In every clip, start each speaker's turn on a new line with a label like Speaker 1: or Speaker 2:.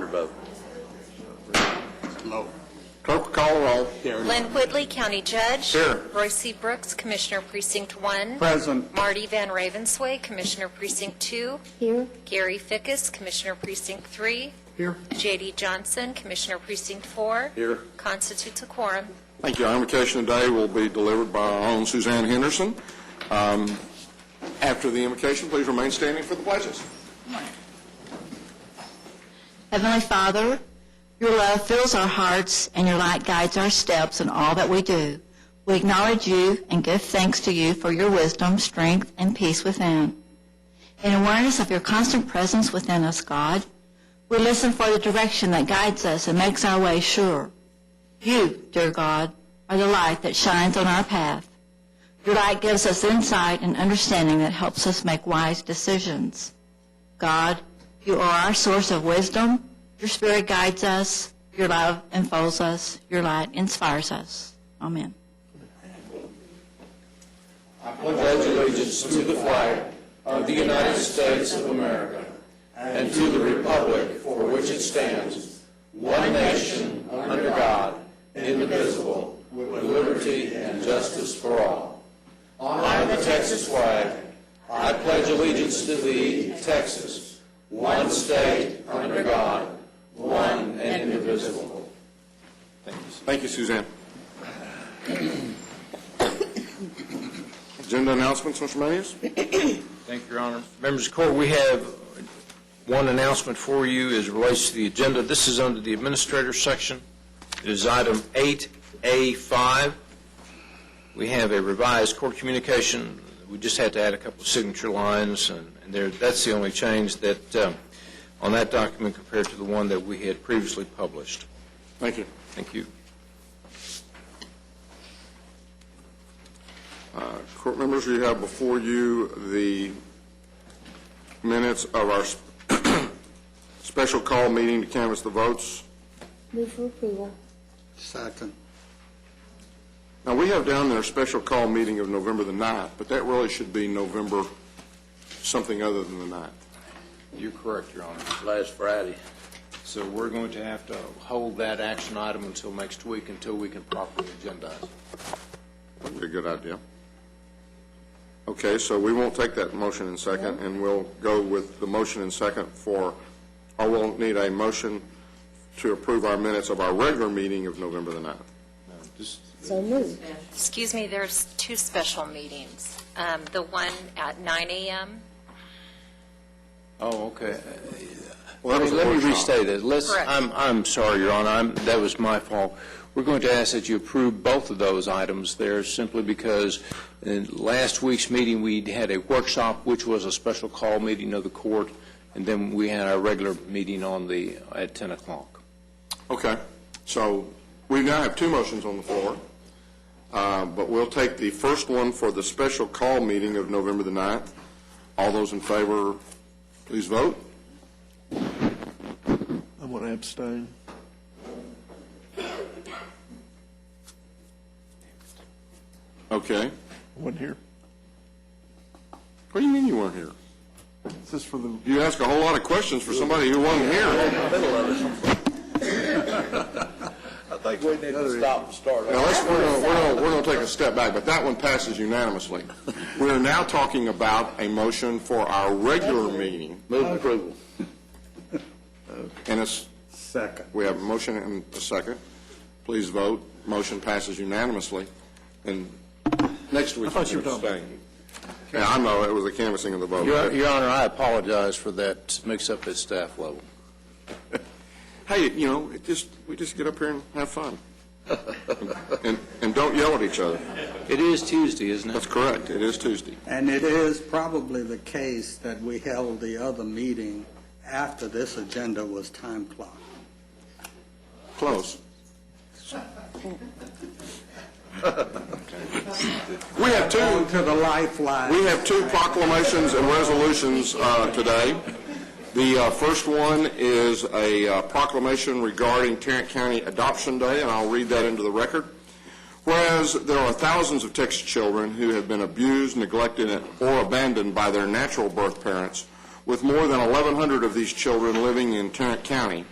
Speaker 1: vote.
Speaker 2: No. Clerk will call the roll.
Speaker 3: Lynn Whitley, County Judge.
Speaker 2: Here.
Speaker 3: Royce C. Brooks, Commissioner Precinct 1.
Speaker 2: Present.
Speaker 3: Marty Van Ravensway, Commissioner Precinct 2.
Speaker 4: Here.
Speaker 3: Gary Fickus, Commissioner Precinct 3.
Speaker 2: Here.
Speaker 3: J.D. Johnson, Commissioner Precinct 4.
Speaker 1: Here.
Speaker 3: Constitutes a quorum.
Speaker 2: Thank you. Our invocation today will be delivered by our own Suzanne Henderson. After the invocation, please remain standing for the pledges.
Speaker 4: Heavenly Father, your love fills our hearts and your light guides our steps in all that we do. We acknowledge you and give thanks to you for your wisdom, strength, and peace within. In awareness of your constant presence within us, God, we listen for the direction that guides us and makes our way sure. You, dear God, are the light that shines on our path. Your light gives us insight and understanding that helps us make wise decisions. God, you are our source of wisdom. Your Spirit guides us. Your love enfolds us. Your light inspires us. Amen.
Speaker 5: I pledge allegiance to the flag of the United States of America and to the republic for which it stands, one nation, under God, indivisible, with liberty and justice for all. I, the Texas flag, I pledge allegiance to thee, Texas, one state, under God, one and indivisible.
Speaker 2: Thank you, Suzanne. Agenda announcements, Mr. Mayes?
Speaker 5: Thank you, Your Honor. Members of the Court, we have one announcement for you as it relates to the agenda. This is under the Administrator section. It is item 8A5. We have a revised court communication. We just had to add a couple of signature lines, and that's the only change that on that document compared to the one that we had previously published.
Speaker 2: Thank you.
Speaker 5: Thank you.
Speaker 2: Court members, you have before you the minutes of our special call meeting to canvass the votes.
Speaker 4: Move for approval.
Speaker 2: Second. Now, we have down there a special call meeting of November the 9th, but that really should be November something other than the 9th.
Speaker 5: You're correct, Your Honor.
Speaker 1: Last Friday.
Speaker 5: So we're going to have to hold that action item until next week until we can properly agendize it.
Speaker 2: That would be a good idea. Okay, so we won't take that motion in second, and we'll go with the motion in second or we'll need a motion to approve our minutes of our regular meeting of November the 9th.
Speaker 4: So moved.
Speaker 3: Excuse me, there's two special meetings. The one at 9 a.m.
Speaker 5: Oh, okay.
Speaker 2: Well,
Speaker 5: Let me restate it.
Speaker 3: Correct.
Speaker 5: I'm sorry, Your Honor. That was my fault. We're going to ask that you approve both of those items there simply because in last week's meeting we had a workshop which was a special call meeting of the court, and then we had our regular meeting at 10 o'clock.
Speaker 2: Okay, so we now have two motions on the floor, but we'll take the first one for the special call meeting of November the 9th. All those in favor, please vote.
Speaker 6: I'm going to abstain.
Speaker 2: Okay.
Speaker 6: I wasn't here.
Speaker 2: What do you mean you weren't here?
Speaker 6: Is this for the...
Speaker 2: You ask a whole lot of questions for somebody who wasn't here.
Speaker 1: I think we need to stop and start over.
Speaker 2: Now, we're going to take a step back, but that one passes unanimously. We are now talking about a motion for our regular meeting.
Speaker 1: Move approval.
Speaker 2: And it's
Speaker 6: Second.
Speaker 2: we have a motion and a second. Please vote. Motion passes unanimously. And next week,
Speaker 6: I thought you were talking about...
Speaker 2: Yeah, I know. It was the canvassing of the vote.
Speaker 5: Your Honor, I apologize for that mix-up at staff level.
Speaker 2: Hey, we just get up here and have fun. and don't yell at each other.
Speaker 5: It is Tuesday, isn't it?
Speaker 2: That's correct. It is Tuesday.
Speaker 7: And it is probably the case that we held the other meeting after this agenda was time clocked.
Speaker 2: Close. We have
Speaker 7: To the lifeline.
Speaker 2: We have two proclamations and resolutions today. The first one is a proclamation regarding Tarrant County Adoption Day, and I'll read that into the record. Whereas there are thousands of Texas children who have been abused, neglected, or abandoned by their natural birth parents, with more than 1,100 of these children living in Tarrant County,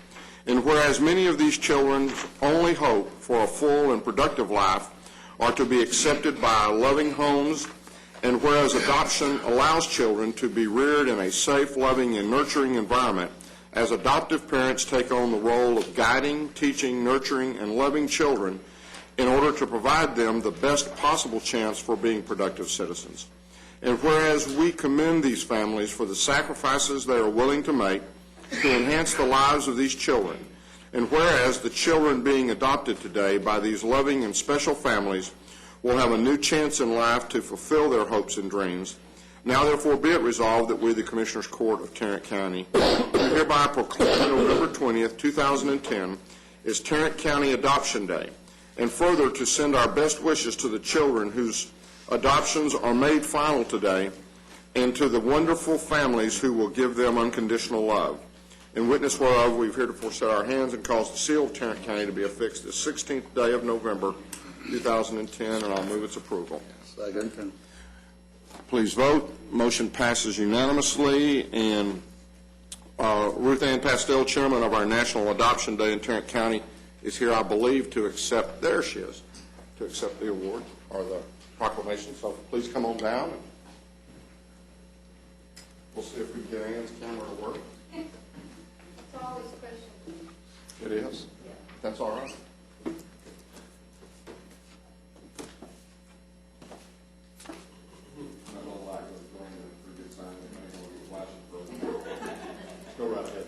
Speaker 2: And whereas many of these children's only hope for a full and productive life are to be accepted by loving homes, and whereas adoption allows children to be reared in a safe, loving, and nurturing environment, as adoptive parents take on the role of guiding, teaching, nurturing, and loving children in order to provide them the best possible chance for being productive citizens. And whereas we commend these families for the sacrifices they are willing to make to enhance the lives of these children, and whereas the children being adopted today by these loving and special families will have a new chance in life to fulfill their hopes and dreams, now therefore be it resolved that we, the Commissioners Court of Tarrant County, do hereby proclaim November 20th, 2010 as Tarrant County Adoption Day, and further to send our best wishes to the children whose adoptions are made final today, and to the wonderful families who will give them unconditional love. In witness whereof, we've heretofore set our hands and caused the seal of Tarrant County to be affixed this 16th day of November, 2010, and I'll move its approval.
Speaker 1: Second.
Speaker 2: Please vote. Motion passes unanimously, and Ruth Ann Pastel, chairman of our National Adoption Day in Tarrant County, is here, I believe, to accept, there she is, to accept the award or the proclamation. So please come on down, and we'll see if we can get Ann's camera to work.
Speaker 8: It's always special.
Speaker 2: It is? Yeah. That's all right. Go right ahead.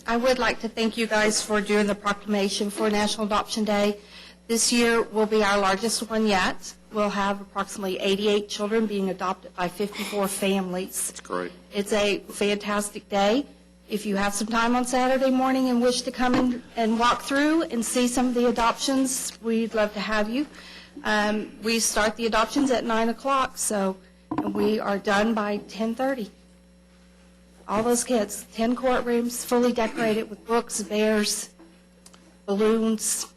Speaker 8: I would like to thank you guys for doing the proclamation for National Adoption Day. This year will be our largest one yet. We'll have approximately 88 children being adopted by 54 families.
Speaker 2: That's great.
Speaker 8: It's a fantastic day. If you have some time on Saturday morning and wish to come in and walk through and see some of the adoptions, we'd love to have you. We start the adoptions at 9 o'clock, so we are done by 10:30. All those kids, 10 courtrooms, fully decorated with books, bears, balloons.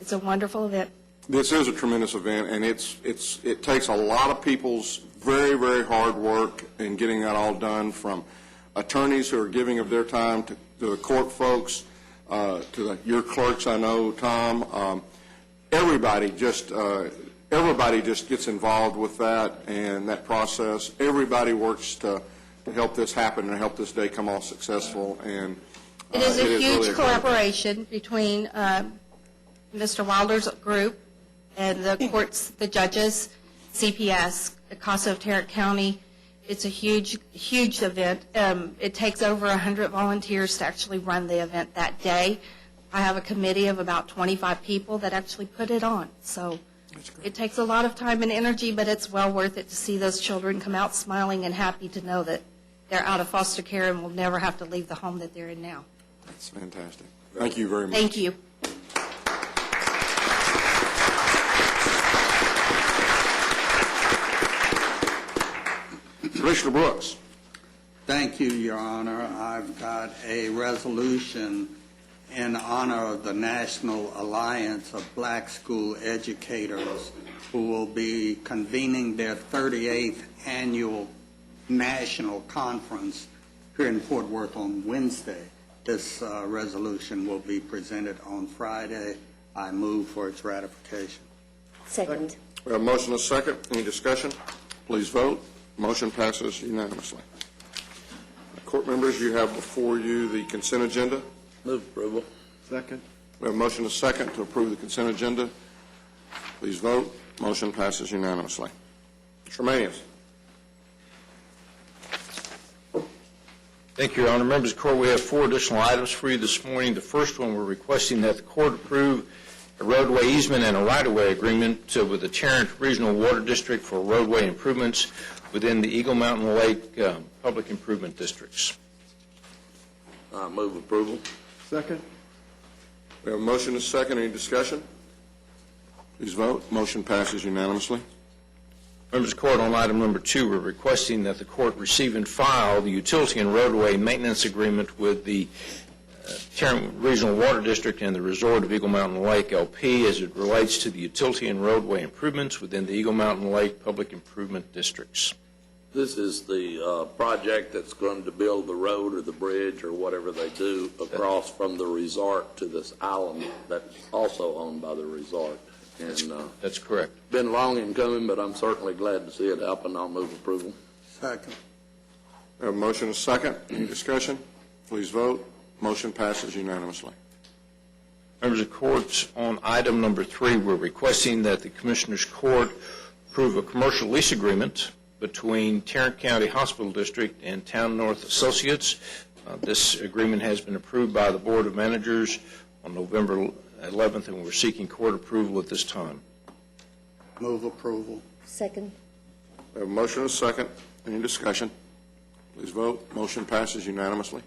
Speaker 8: It's a wonderful event.
Speaker 2: This is a tremendous event, and it takes a lot of people's very, very hard work in getting that all done, from attorneys who are giving of their time to the court folks, to your clerks, I know, Tom. Everybody just gets involved with that and that process. Everybody works to help this happen and help this day come off successful. And
Speaker 8: It is a huge
Speaker 2: really
Speaker 8: collaboration between Mr. Wilder's group and the courts, the judges, CPS, the CASA of Tarrant County. It's a huge, huge event. It takes over 100 volunteers to actually run the event that day. I have a committee of about 25 people that actually put it on. So it takes a lot of time and energy, but it's well worth it to see those children come out smiling and happy to know that they're out of foster care and will never have to leave the home that they're in now.
Speaker 2: That's fantastic. Thank you very much.
Speaker 8: Thank you.
Speaker 2: Commissioner Brooks.
Speaker 7: Thank you, Your Honor. I've got a resolution in honor of the National Alliance of Black School Educators, who will be convening their 38th annual national conference here in Fort Worth on Wednesday. This resolution will be presented on Friday. I move for its ratification.
Speaker 9: Second.
Speaker 2: We have a motion and a second. Any discussion? Please vote. Motion passes unanimously. Court members, you have before you the consent agenda.
Speaker 1: Move approval.
Speaker 6: Second.
Speaker 2: We have a motion and a second to approve the consent agenda. Please vote. Motion passes unanimously. Mr. Manius.
Speaker 5: Thank you, Your Honor. Members of the Court, we have 4 additional items for you this morning. The first one, we're requesting that the Court approve a roadway easement and a right-of-way agreement with the Tarrant Regional Water District for roadway improvements within the Eagle Mountain Lake Public Improvement Districts.
Speaker 1: Move approval.
Speaker 6: Second.
Speaker 2: We have a motion and a second. Any discussion? Please vote. Motion passes unanimously.
Speaker 5: Members of the Court, on item number 2, we're requesting that the Court receive and file the utility and roadway maintenance agreement with the Tarrant Regional Water District and the Resort of Eagle Mountain Lake, LP, as it relates to the utility and roadway improvements within the Eagle Mountain Lake Public Improvement Districts. This is the project that's going to build the road or the bridge or whatever they do across from the resort to this island that's also owned by the resort. And
Speaker 1: That's correct.
Speaker 5: been long in coming, but I'm certainly glad to see it happen. I'll move approval.
Speaker 7: Second.
Speaker 2: We have a motion and a second. Any discussion? Please vote. Motion passes unanimously.
Speaker 1: Members of court, on item number 3, we're requesting that the Commissioners Court approve a commercial lease agreement between Tarrant County Hospital District and Town North Associates. This agreement has been approved by the Board of Managers on November 11th, and we're seeking court approval at this time.
Speaker 7: Move approval.
Speaker 9: Second.
Speaker 2: We have a motion and a second. Any discussion? Please vote. Motion passes unanimously.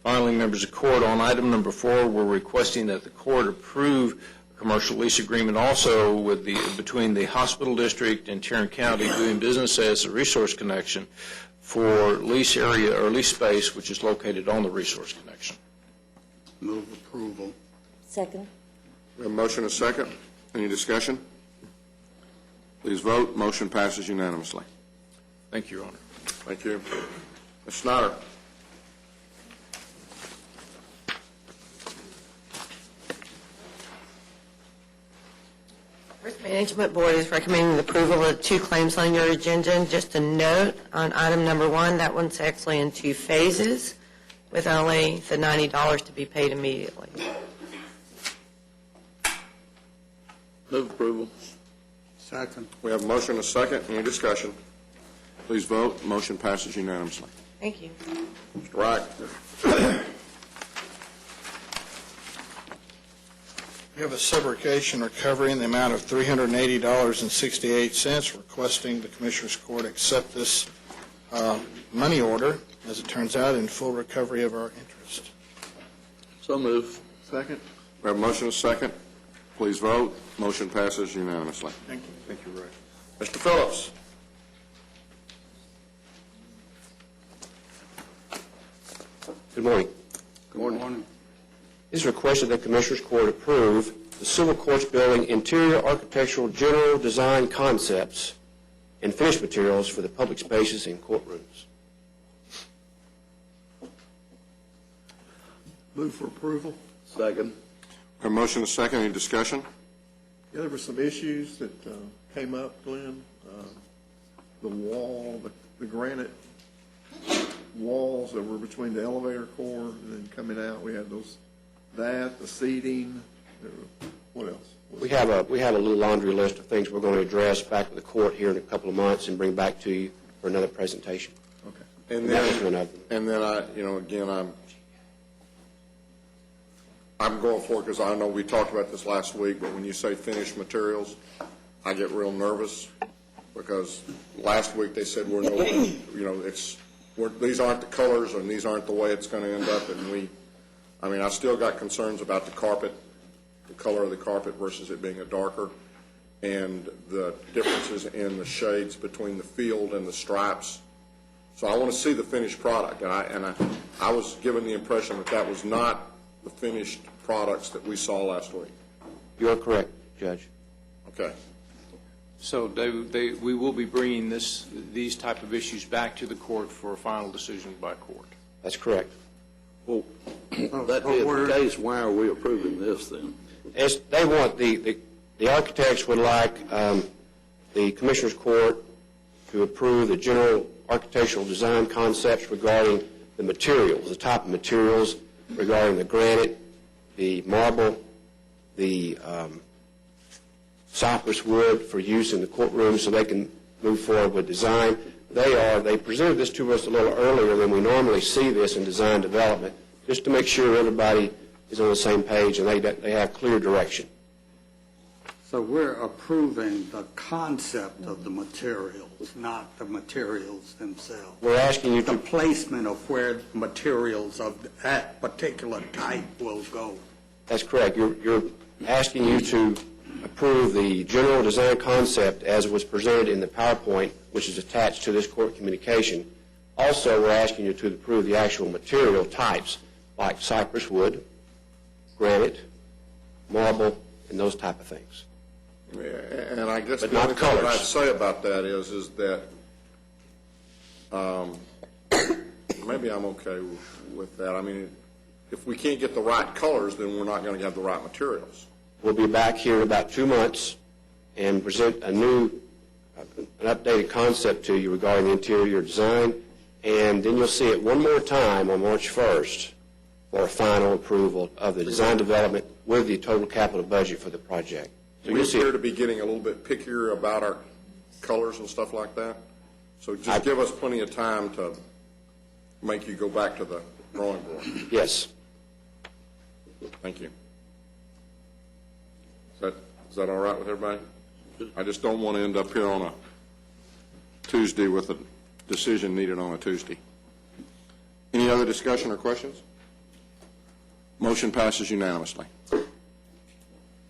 Speaker 1: Finally, members of court, on item number 4, we're requesting that the court approve a commercial lease agreement also with between the hospital district and Tarrant County doing business as a resource connection for lease area or lease space which is located on the resource connection.
Speaker 7: Move approval.
Speaker 9: Second.
Speaker 2: We have a motion and a second. Any discussion? Please vote. Motion passes unanimously.
Speaker 1: Thank you, Your Honor.
Speaker 2: Thank you. Ms. Snyder.
Speaker 10: Risk Management Board is recommending the approval of 2 claims on your agenda. Just a note on item number 1, that one's actually in 2 phases with only the $90 to be paid immediately.
Speaker 5: Move approval.
Speaker 7: Second.
Speaker 2: We have a motion and a second. Any discussion? Please vote. Motion passes unanimously.
Speaker 10: Thank you.
Speaker 2: Mr. Wright.
Speaker 11: We have a subrogation recovery in the amount of $380.68, requesting the Commissioners Court accept this money order, as it turns out, in full recovery of our interest.
Speaker 5: So move.
Speaker 6: Second.
Speaker 2: We have a motion and a second. Please vote. Motion passes unanimously.
Speaker 11: Thank you.
Speaker 1: Thank you, Ray.
Speaker 2: Mr. Phillips.
Speaker 12: Good morning.
Speaker 2: Good morning.
Speaker 12: It is requested that Commissioners Court approve the Civil Courts Building interior architectural general design concepts and finished materials for the public spaces and courtrooms.
Speaker 6: Move for approval.
Speaker 5: Second.
Speaker 2: We have a motion and a second. Any discussion?
Speaker 6: Yeah, there were some issues that came up, Glenn. The wall, the granite walls that were between the elevator core and then coming out, we had those, the seating, what else?
Speaker 12: We have a little laundry list of things we're going to address back with the court here in a couple of months and bring back to you for another presentation.
Speaker 2: Okay. And
Speaker 12: that was one of them.
Speaker 2: then again, I'm going for it because I know we talked about this last week, but when you say finished materials, I get real nervous because last week they said these aren't the colors and these aren't the way it's going to end up. And I still got concerns about the carpet, the color of the carpet versus it being a darker, and the differences in the shades between the field and the stripes. So I want to see the finished product. And I was given the impression that was not the finished products that we saw last week.
Speaker 12: You're correct, Judge.
Speaker 2: Okay.
Speaker 1: So we will be bringing these type of issues back to the court for a final decision by court.
Speaker 12: That's correct.
Speaker 5: Well, that being the case, why are we approving this then?
Speaker 12: As they want, the architects would like the Commissioners Court to approve the general architectural design concepts regarding the materials, the type of materials regarding the granite, the marble, the cypress wood for use in the courtroom so they can move forward with design. They presented this to us a little earlier than we normally see this in design development, just to make sure everybody is on the same page and they have clear direction.
Speaker 7: So we're approving the concept of the materials, not the materials themselves.
Speaker 12: We're asking you
Speaker 7: The
Speaker 12: to,
Speaker 7: placement of where materials of that particular type will go.
Speaker 12: that's correct, you're asking you to approve the general design concept as was presented in the PowerPoint, which is attached to this court communication. Also, we're asking you to approve the actual material types like cypress wood, granite, marble, and those type of things.
Speaker 2: Yeah, and I guess
Speaker 12: But
Speaker 2: the
Speaker 12: not
Speaker 2: only thing that
Speaker 12: colors.
Speaker 2: I'd say about that is that maybe I'm okay with that. I mean, if we can't get the right colors, then we're not going to have the right materials.
Speaker 12: We'll be back here in about 2 months and present an updated concept to you regarding the interior design, and then you'll see it one more time on March 1st for a final approval of the design development with the total capital budget for the project. So
Speaker 2: We
Speaker 12: you'll see
Speaker 2: appear
Speaker 12: it.
Speaker 2: to be getting a little bit pickier about our colors and stuff like that. So just give us plenty of time to make you go back to the drawing board.
Speaker 12: Yes.
Speaker 2: Thank you. Is that all right with everybody? I just don't want to end up here on a Tuesday with a decision needed on a Tuesday. Any other discussion or questions? Motion passes unanimously.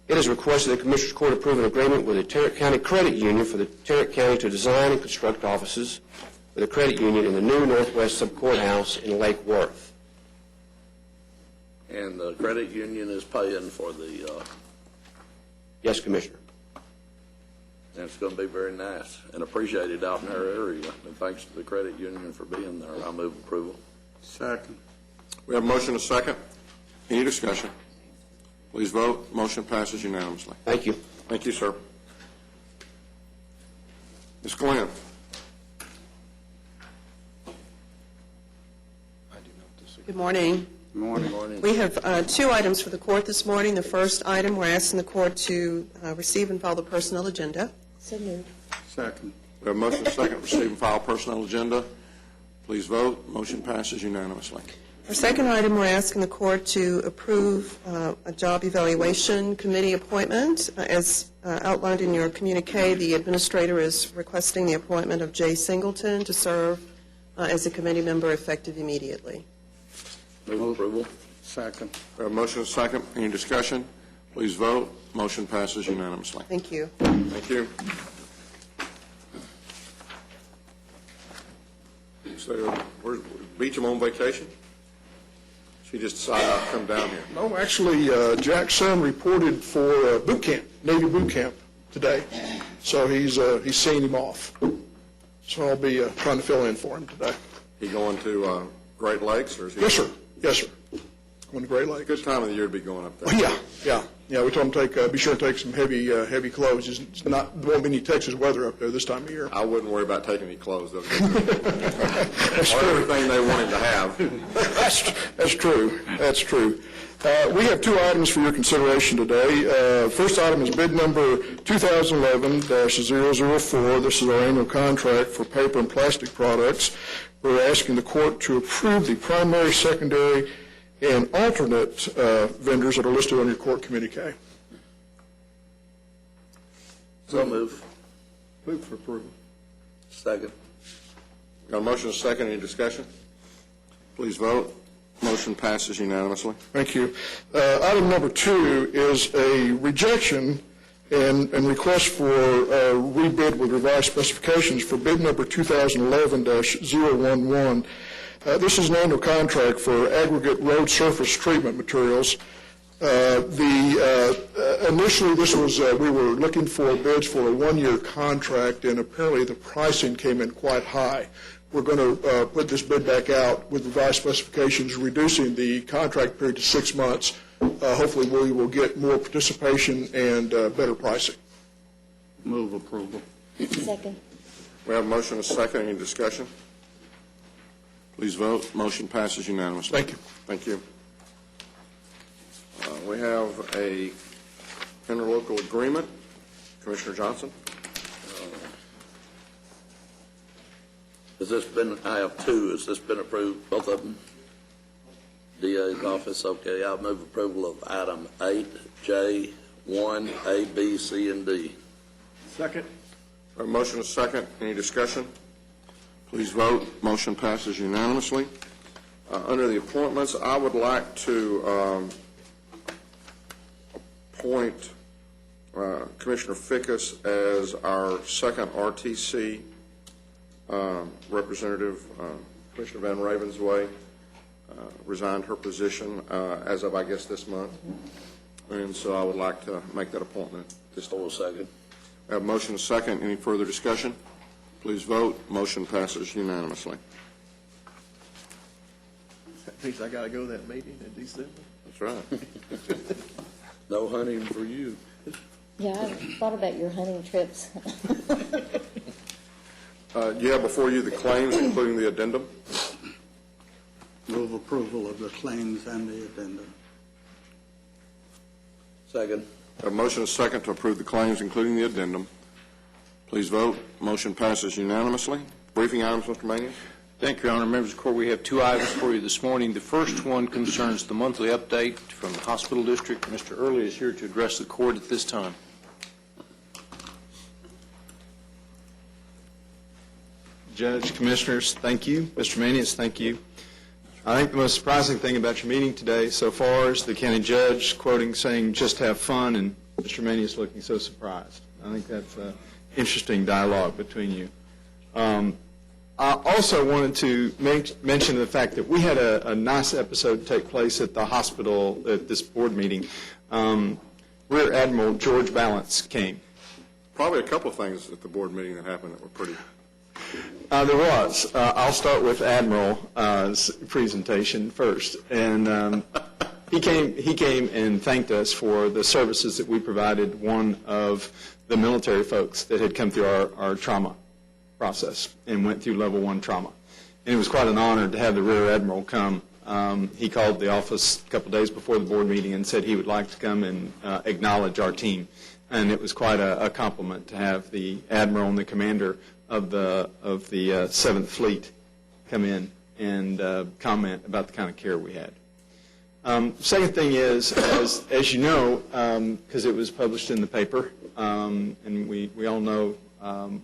Speaker 12: It is requested that the Commissioners Court approve an agreement with the Tarrant County Credit Union for the Tarrant County to design and construct offices for the credit union in the new Northwest Subcourthouse in Lake Worth.
Speaker 5: And the credit union is paying for the,
Speaker 12: Yes, Commissioner.
Speaker 5: and it's going to be very nice and appreciated out in our area. And thanks to the credit union for being there. I move approval.
Speaker 7: Second.
Speaker 2: We have a motion and a second. Any discussion? Please vote. Motion passes unanimously.
Speaker 12: Thank you.
Speaker 2: Thank you, sir. Ms. Glenn.
Speaker 9: Good morning.
Speaker 7: Good morning.
Speaker 5: Morning.
Speaker 9: We have 2 items for the court this morning. The first item, we're asking the court to receive and file the personnel agenda. So moved.
Speaker 7: Second.
Speaker 2: We have a motion and a second. Receive and file personnel agenda. Please vote. Motion passes unanimously.
Speaker 9: Our second item, we're asking the court to approve a job evaluation committee appointment. As outlined in your communique, the administrator is requesting the appointment of Jay Singleton to serve as a committee member effective immediately.
Speaker 5: Move approval.
Speaker 7: Second.
Speaker 2: We have a motion and a second. Any discussion? Please vote. Motion passes unanimously.
Speaker 9: Thank you.
Speaker 2: Thank you. So, where's Beecham on vacation? She just decided I'd come down here.
Speaker 6: No, actually, Jack's son reported for boot camp, Navy boot camp today. So he's seeing him off. So I'll be trying to fill in for him today.
Speaker 2: He going to Great Lakes, or is he?
Speaker 6: Yes, sir. Yes, sir. Going to Great Lakes.
Speaker 2: Good time of the year to be going up there.
Speaker 6: Yeah. We told him be sure to take some heavy clothes. There won't be any Texas weather up there this time of year.
Speaker 2: I wouldn't worry about taking any clothes. Or everything they want him to have.
Speaker 6: That's true. That's true. We have 2 items for your consideration today. First item is bid number 2011-004. This is our annual contract for paper and plastic products. We're asking the court to approve the primary, secondary, and alternate vendors that are listed on your court communique.
Speaker 5: So move.
Speaker 6: Move for approval.
Speaker 5: Second.
Speaker 2: Got a motion and a second. Any discussion? Please vote. Motion passes unanimously.
Speaker 6: Thank you. Item number 2 is a rejection and request for rebid with revised specifications for bid number 2011-011. This is an annual contract for aggregate road surface treatment materials. Initially, this was we were looking for bids for a 1-year contract, and apparently the pricing came in quite high. We're going to put this bid back out with revised specifications, reducing the contract period to 6 months. Hopefully, we will get more participation and better pricing.
Speaker 7: Move approval.
Speaker 8: Second.
Speaker 2: We have a motion and a second. Any discussion? Please vote. Motion passes unanimously.
Speaker 6: Thank you.
Speaker 2: Thank you. We have a interlocal agreement. Commissioner Johnson?
Speaker 5: Has this been, I have 2. Has this been approved, both of them? DA's office, okay. I'll move approval of item 8J, 1, A, B, C, and D.
Speaker 6: Second.
Speaker 2: A motion and a second. Any discussion? Please vote. Motion passes unanimously. Under the appointments, I would like to appoint Commissioner Fickus as our second RTC representative. Commissioner Van Ravensway resigned her position as of, I guess, this month. And so I would like to make that appointment.
Speaker 5: Just hold a second.
Speaker 2: I have a motion and a second. Any further discussion? Please vote. Motion passes unanimously.
Speaker 6: That means I got to go to that meeting in December.
Speaker 2: That's right.
Speaker 5: No hunting for you.
Speaker 13: Yeah, I thought about your hunting trips.
Speaker 2: You have before you the claims, including the addendum.
Speaker 7: Move approval of the claims and the addendum.
Speaker 5: Second.
Speaker 2: A motion is second to approve the claims, including the addendum. Please vote. Motion passes unanimously. Briefing items, Mr. Manning.
Speaker 1: Thank you, Your Honor. Members of the Court, we have two items for you this morning. The first one concerns the monthly update from the hospital district. Mr. Early is here to address the Court at this time.
Speaker 14: Judge, Commissioners, thank you. Mr. Manius, thank you. I think the most surprising thing about your meeting today so far is the county judge quoting saying, "Just have fun," and Mr. Manius looking so surprised. I think that's an interesting dialogue between you. I also wanted to mention the fact that we had a nice episode take place at the hospital at this board meeting. Rear Admiral George Balance came.
Speaker 2: Probably a couple of things at the board meeting that happened that were pretty.
Speaker 14: There was. I'll start with Admiral's presentation first. And he came and thanked us for the services that we provided one of the military folks that had come through our trauma process and went through level 1 trauma. And it was quite an honor to have the Rear Admiral come. He called the office a couple days before the board meeting and said he would like to come and acknowledge our team. And it was quite a compliment to have the Admiral and the commander of the 7th Fleet come in and comment about the kind of care we had. Second thing is, as you know, because it was published in the paper, and we all know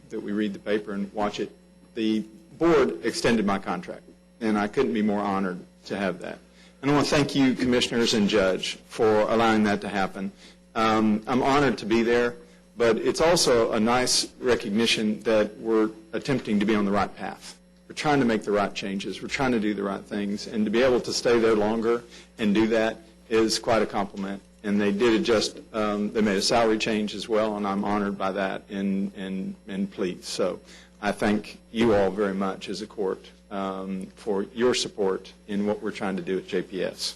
Speaker 14: that we read the paper and watch it, the board extended my contract, and I couldn't be more honored to have that. And I want to thank you, Commissioners and Judge, for allowing that to happen. I'm honored to be there, but it's also a nice recognition that we're attempting to be on the right path. We're trying to make the right changes. We're trying to do the right things. And to be able to stay there longer and do that is quite a compliment. And they did adjust, they made a salary change as well, and I'm honored by that and pleased. So I thank you all very much as a court for your support in what we're trying to do at JPS.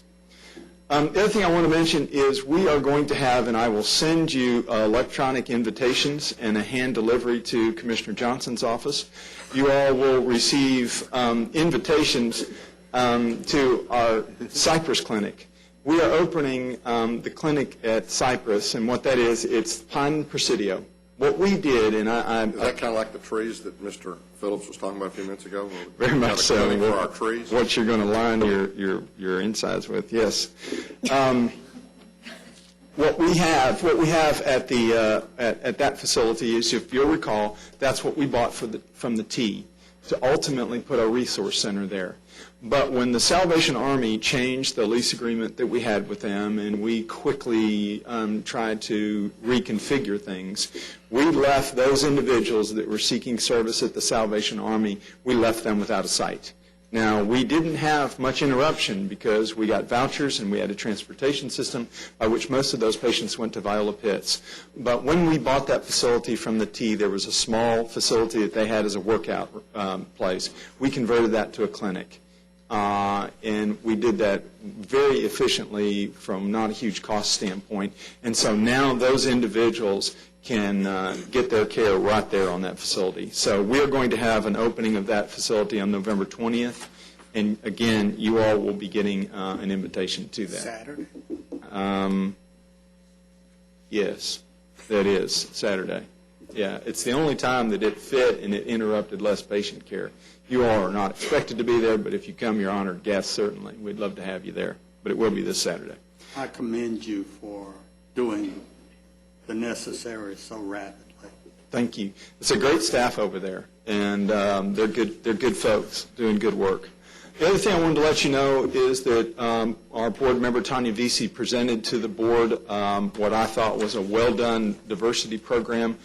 Speaker 14: The other thing I want to mention is we are going to have, and I will send you electronic invitations and a hand delivery to Commissioner Johnson's office. You all will receive invitations to our Cypress Clinic. We are opening the clinic at Cypress, and what that is, it's Pine Presidio. What we did, and
Speaker 2: Is that kind of like the trees that Mr. Phillips was talking about a few minutes ago?
Speaker 14: Very much so.
Speaker 2: For our trees?
Speaker 14: What you're going to line your insides with, yes. What we have at that facility is, if you'll recall, that's what we bought from the T to ultimately put a resource center there. But when the Salvation Army changed the lease agreement that we had with them, and we quickly tried to reconfigure things, we left those individuals that were seeking service at the Salvation Army, we left them without a site. Now, we didn't have much interruption because we got vouchers and we had a transportation system by which most of those patients went to Viola Pitts. But when we bought that facility from the T, there was a small facility that they had as a workout place. We converted that to a clinic. And we did that very efficiently from not a huge cost standpoint. And so now those individuals can get their care right there on that facility. So we're going to have an opening of that facility on November 20th. And again, you all will be getting an invitation to that.
Speaker 7: Saturday?
Speaker 14: Yes, that is Saturday. Yeah, it's the only time that it fit and it interrupted less patient care. You all are not expected to be there, but if you come, you're honored guests, certainly. We'd love to have you there, but it will be this Saturday.
Speaker 7: I commend you for doing the necessary so rapidly.
Speaker 14: Thank you. It's a great staff over there, and they're good folks doing good work. The other thing I wanted to let you know is that our board member, Tanya Vesey, presented to the board what I thought was a well-done diversity program,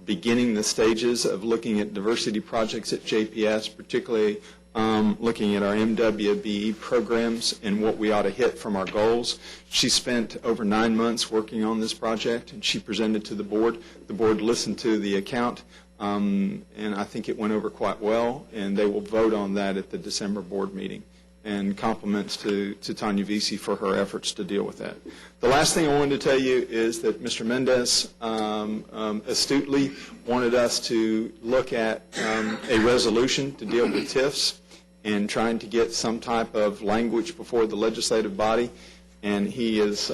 Speaker 14: beginning the stages of looking at diversity projects at JPS, particularly looking at our MWBE programs and what we ought to hit from our goals. She spent over 9 months working on this project, and she presented to the board. The board listened to the account, and I think it went over quite well, and they will vote on that at the December board meeting. And compliments to Tanya Vesey for her efforts to deal with that. The last thing I wanted to tell you is that Mr. Mendez astutely wanted us to look at a resolution to deal with TIFs and trying to get some type of language before the legislative body. And he is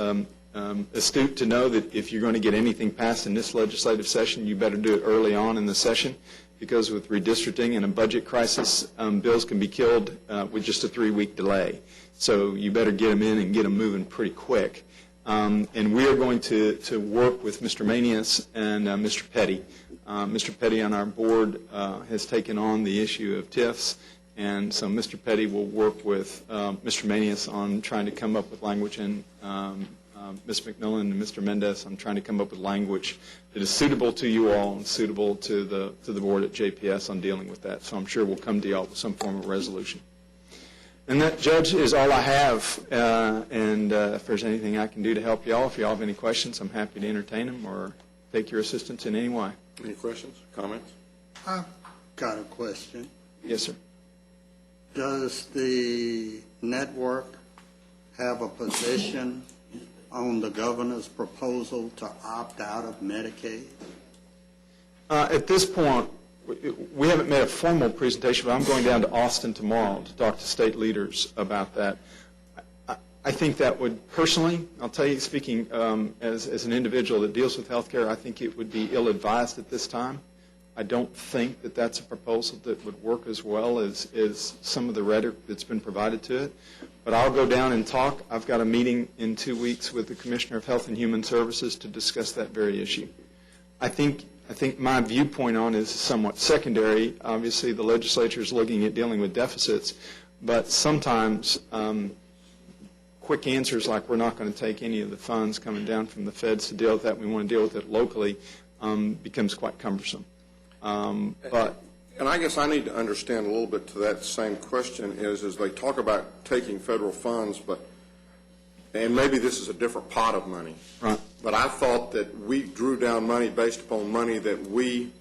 Speaker 14: astute to know that if you're going to get anything passed in this legislative session, you better do it early on in the session, because with redistricting and a budget crisis, bills can be killed with just a 3-week delay. So you better get them in and get them moving pretty quick. And we are going to work with Mr. Manius and Mr. Petty. Mr. Petty on our board has taken on the issue of TIFs, and so Mr. Petty will work with Mr. Manius on trying to come up with language, and Ms. McMillan and Mr. Mendez, I'm trying to come up with language that is suitable to you all and suitable to the board at JPS on dealing with that. So I'm sure we'll come to you all with some form of resolution. And that, Judge, is all I have. And if there's anything I can do to help you all, if you all have any questions, I'm happy to entertain them or take your assistance in any way.
Speaker 2: Any questions, comments?
Speaker 7: I've got a question.
Speaker 14: Yes, sir.
Speaker 7: Does the network have a position on the governor's proposal to opt out of Medicaid?
Speaker 14: At this point, we haven't made a formal presentation, but I'm going down to Austin tomorrow to talk to state leaders about that. I think that would, personally, I'll tell you, speaking as an individual that deals with health care, I think it would be ill-advised at this time. I don't think that that's a proposal that would work as well as some of the rhetoric that's been provided to it. But I'll go down and talk. I've got a meeting in 2 weeks with the Commissioner of Health and Human Services to discuss that very issue. I think my viewpoint on it is somewhat secondary. Obviously, the legislature is looking at dealing with deficits, but sometimes quick answers like we're not going to take any of the funds coming down from the feds to deal with that, we want to deal with it locally, becomes quite cumbersome.
Speaker 2: And I guess I need to understand a little bit to that same question is they talk about taking federal funds, and maybe this is a different pot of money.
Speaker 14: Right.
Speaker 2: But I thought that we drew down money based upon money that we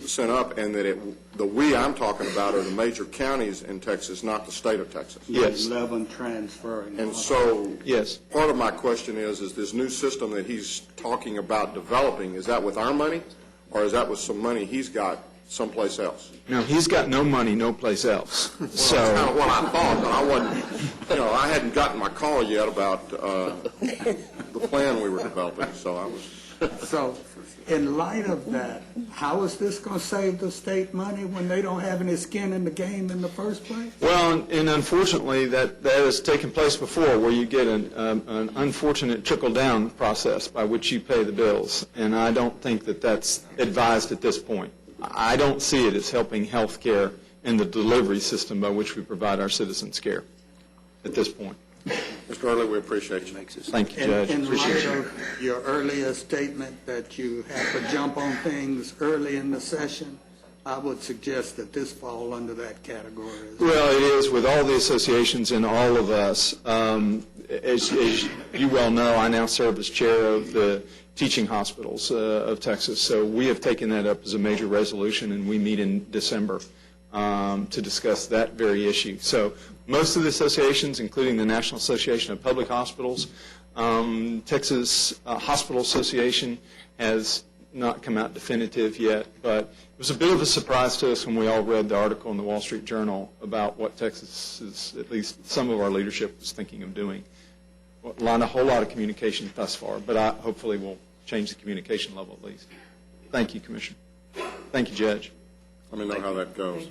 Speaker 2: sent up, and that the we I'm talking about are the major counties in Texas, not the state of Texas.
Speaker 14: Yes.
Speaker 7: 11 transferring.
Speaker 2: And so
Speaker 14: yes,
Speaker 2: part of my question is this new system that he's talking about developing, is that with our money, or is that with some money he's got someplace else?
Speaker 14: No, he's got no money, no place else.
Speaker 2: Well, that's kind of what I thought, but I wasn't, I hadn't gotten my call yet about the plan we were developing, so I was.
Speaker 7: So, in light of that, how is this going to save the state money when they don't have any skin in the game in the first place?
Speaker 14: Well, and unfortunately, that has taken place before, where you get an unfortunate trickle-down process by which you pay the bills, and I don't think that that's advised at this point. I don't see it as helping health care and the delivery system by which we provide our citizens care at this point.
Speaker 2: Mr. Early, we appreciate you.
Speaker 14: Thank you, Judge.
Speaker 7: In
Speaker 14: Appreciate
Speaker 7: light
Speaker 14: you.
Speaker 7: of your earlier statement that you have to jump on things early in the session, I would suggest that this fall under that category.
Speaker 14: Well, it is with all the associations and all of us. As you well know, I now serve as chair of the teaching hospitals of Texas. So we have taken that up as a major resolution, and we meet in December to discuss that very issue. So most of the associations, including the National Association of Public Hospitals, Texas Hospital Association has not come out definitive yet, but it was a bit of a surprise to us when we all read the article in the Wall Street Journal about what Texas is, at least some of our leadership was thinking of doing. A whole lot of communication thus far, but hopefully we'll change the communication level at least. Thank you, Commissioner. Thank you, Judge.
Speaker 2: Let me know how that goes.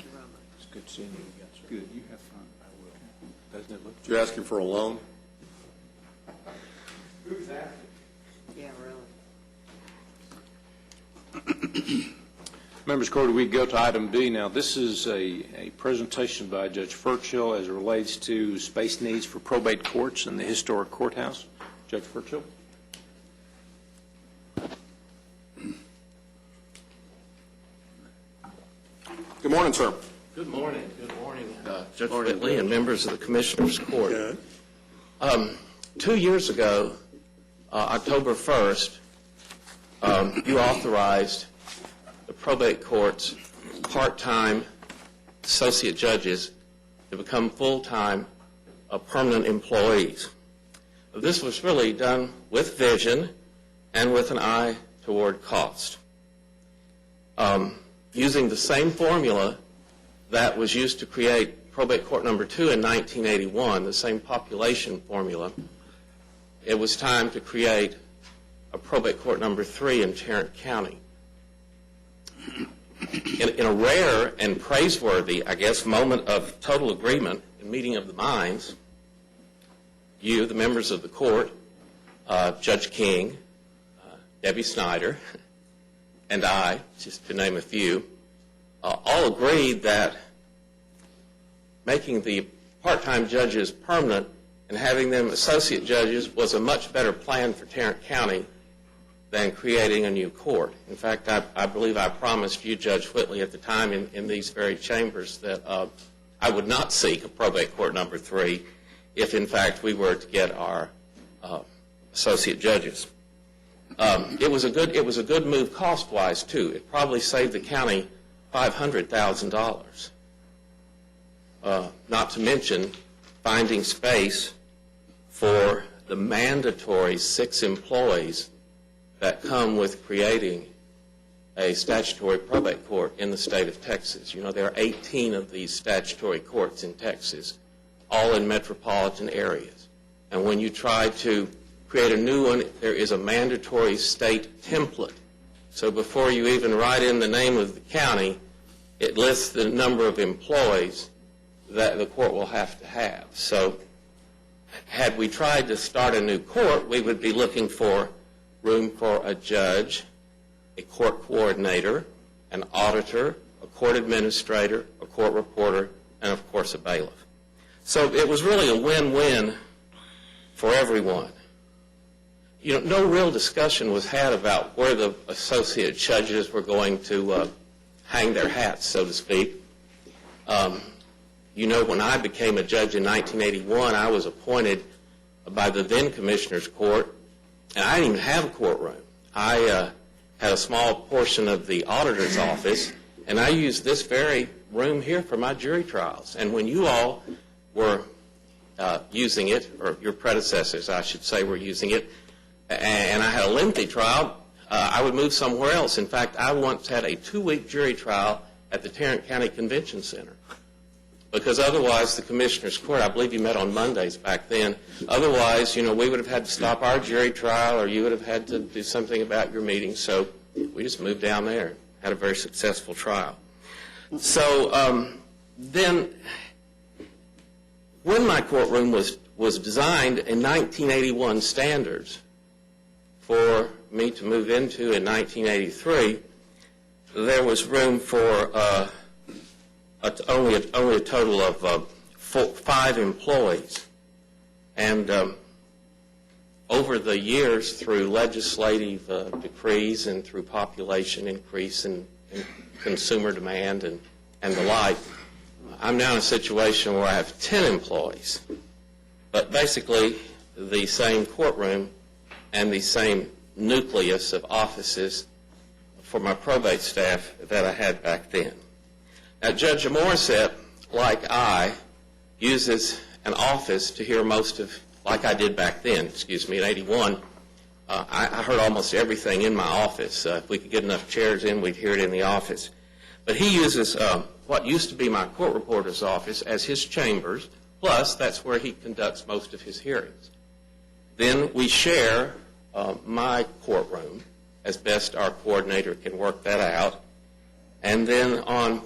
Speaker 1: It's good seeing you again, sir.
Speaker 14: Good. You have fun.
Speaker 1: I will. Doesn't it look?
Speaker 2: Did you ask him for a loan?
Speaker 14: Who's after?
Speaker 10: Yeah, really.
Speaker 1: Members of the Court, we go to item B now. This is a presentation by Judge Furchill as it relates to space needs for probate courts and the historic courthouse. Judge Furchill.
Speaker 2: Good morning, sir.
Speaker 15: Good morning. Good morning, Judge Whitley and members of the Commissioners Court. 2 years ago, October 1st, you authorized the probate court's part-time associate judges to become full-time permanent employees. This was really done with vision and with an eye toward cost. Using the same formula that was used to create probate court number 2 in 1981, the same population formula, it was time to create a probate court number 3 in Tarrant County. In a rare and praiseworthy, I guess, moment of total agreement and meeting of the minds, you, the members of the court, Judge King, Debbie Snyder, and I, just to name a few, all agreed that making the part-time judges permanent and having them associate judges was a much better plan for Tarrant County than creating a new court. In fact, I believe I promised you, Judge Whitley, at the time in these very chambers that I would not seek a probate court number 3 if, in fact, we were to get our associate judges. It was a good move cost-wise, too. It probably saved the county $500,000. Not to mention finding space for the mandatory 6 employees that come with creating a statutory probate court in the state of Texas. You know, there are 18 of these statutory courts in Texas, all in metropolitan areas. And when you try to create a new one, there is a mandatory state template. So before you even write in the name of the county, it lists the number of employees that the court will have to have. So had we tried to start a new court, we would be looking for room for a judge, a court coordinator, an auditor, a court administrator, a court reporter, and of course a bailiff. So it was really a win-win for everyone. You know, no real discussion was had about where the associate judges were going to hang their hats, so to speak. You know, when I became a judge in 1981, I was appointed by the then Commissioner's Court, and I didn't even have a courtroom. I had a small portion of the auditor's office, and I used this very room here for my jury trials. And when you all were using it, or your predecessors, I should say, were using it, and I had a lengthy trial, I would move somewhere else. In fact, I once had a 2-week jury trial at the Tarrant County Convention Center, because otherwise the Commissioner's Court, I believe you met on Mondays back then, otherwise, you know, we would have had to stop our jury trial, or you would have had to do something about your meeting, so we just moved down there and had a very successful trial. So then, when my courtroom was designed in 1981 standards for me to move into in 1983, there was room for only a total of 5 employees. And over the years, through legislative decrees and through population increase and consumer demand and the like, I'm now in a situation where I have 10 employees, but basically the same courtroom and the same nucleus of offices for my probate staff that I had back then. Now, Judge Morissette, like I, uses an office to hear most of, like I did back then, in 81, I heard almost everything in my office. If we could get enough chairs in, we'd hear it in the office. But he uses what used to be my court reporter's office as his chambers, plus that's where he conducts most of his hearings. Then we share my courtroom as best our coordinator can work that out. And then on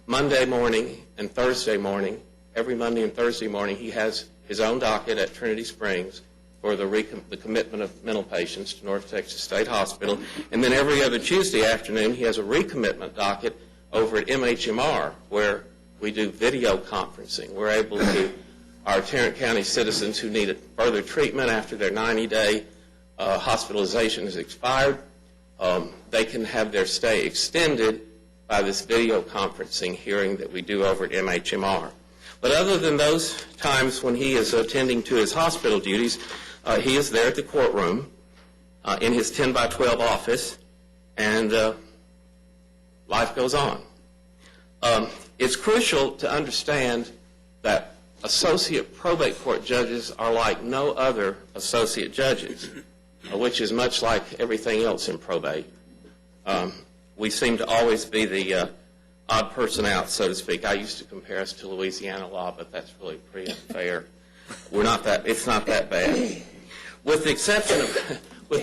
Speaker 15: Monday morning and Thursday morning, every Monday and Thursday morning, he has his own docket at Trinity Springs for the commitment of mental patients to North Texas State Hospital. And then every other Tuesday afternoon, he has a recommitment docket over at MHMR, where we do video conferencing. We're able to, our Tarrant County citizens who need further treatment after their 90-day hospitalization has expired, they can have their stay extended by this video conferencing hearing that we do over at MHMR. But other than those times when he is attending to his hospital duties, he is there at the courtroom in his 10 by 12 office, and life goes on. It's crucial to understand that associate probate court judges are like no other associate judges, which is much like everything else in probate. We seem to always be the odd person out, so to speak. I used to compare us to Louisiana law, but that's really pretty unfair. It's not that bad. With the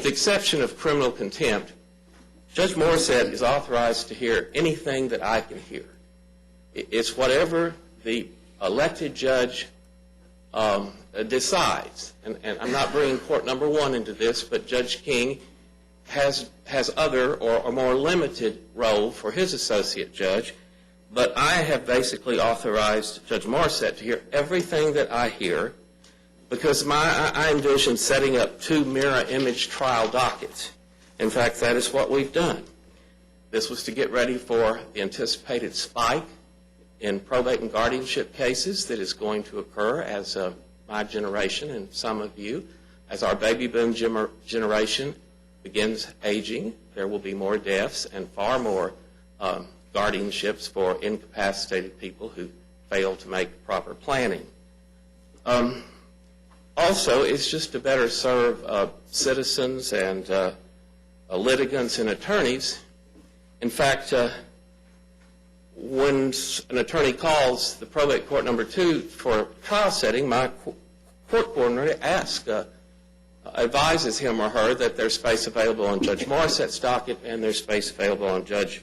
Speaker 15: exception of criminal contempt, Judge Morissette is authorized to hear anything that I can hear. It's whatever the elected judge decides. And I'm not bringing court number one into this, but Judge King has other or more limited role for his associate judge. But I have basically authorized Judge Morissette to hear everything that I hear, because I envision setting up 2 mirror image trial dockets. In fact, that is what we've done. This was to get ready for the anticipated spike in probate and guardianship cases that is going to occur as my generation and some of you, as our baby boom generation begins aging. There will be more deaths and far more guardianships for incapacitated people who fail to make proper planning. Also, it's just to better serve citizens and litigants and attorneys. In fact, when an attorney calls the probate court number 2 for trial setting, my court coordinator advises him or her that there's space available on Judge Morissette's docket and there's space available on Judge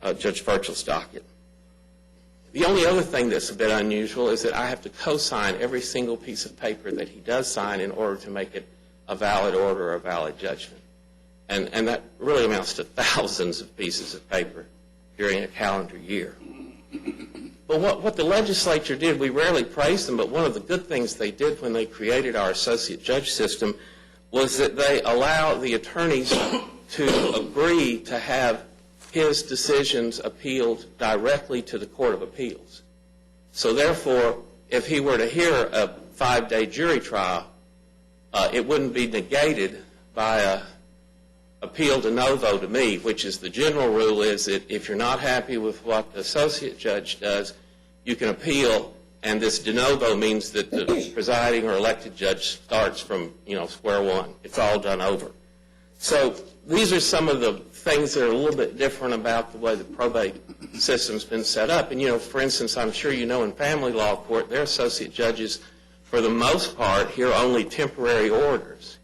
Speaker 15: Virtual's docket. The only other thing that's a bit unusual is that I have to co-sign every single piece of paper that he does sign in order to make it a valid order or a valid judgment. And that really amounts to thousands of pieces of paper during a calendar year. But what the legislature did, we rarely praise them, but one of the good things they did when they created our associate judge system was that they allow the attorneys to agree to have his decisions appealed directly to the Court of Appeals. So therefore, if he were to hear a 5-day jury trial, it wouldn't be negated by a appeal de novo to me, which is the general rule is that if you're not happy with what the associate judge does, you can appeal, and this de novo means that the presiding or elected judge starts from, square one. It's all done over. So these are some of the things that are a little bit different about the way the probate system's been set up. And, for instance, I'm sure you know in family law court, their associate judges, for the most part, hear only temporary orders.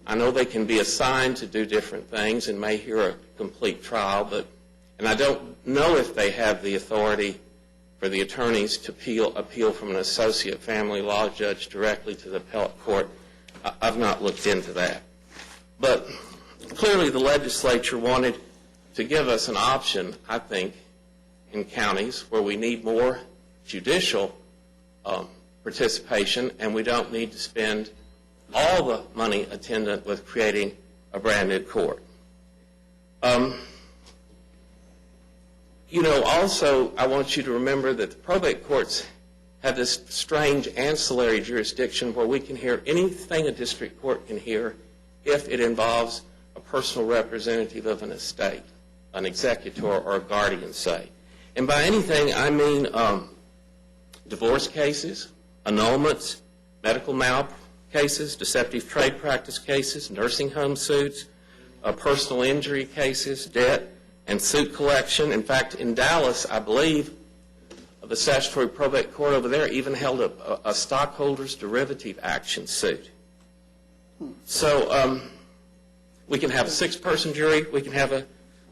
Speaker 15: I know they can be assigned to do different things and may hear a complete trial, and I don't know if they have the authority for the attorneys to appeal from an associate family law judge directly to the appellate court. I've not looked into that. But clearly the legislature wanted to give us an option, I think, in counties where we need more judicial participation and we don't need to spend all the money attendant with creating a brand new court. Also, I want you to remember that the probate courts have this strange ancillary jurisdiction where we can hear anything a district court can hear if it involves a personal representative of an estate, an executor or a guardian, say. And by anything, I mean divorce cases, annulments, medical malpractice cases, deceptive trade practice cases, nursing home suits, personal injury cases, debt, and suit collection. In fact, in Dallas, I believe the statutory probate court over there even held a stockholders derivative action suit. So we can have a 6-person jury, we can have a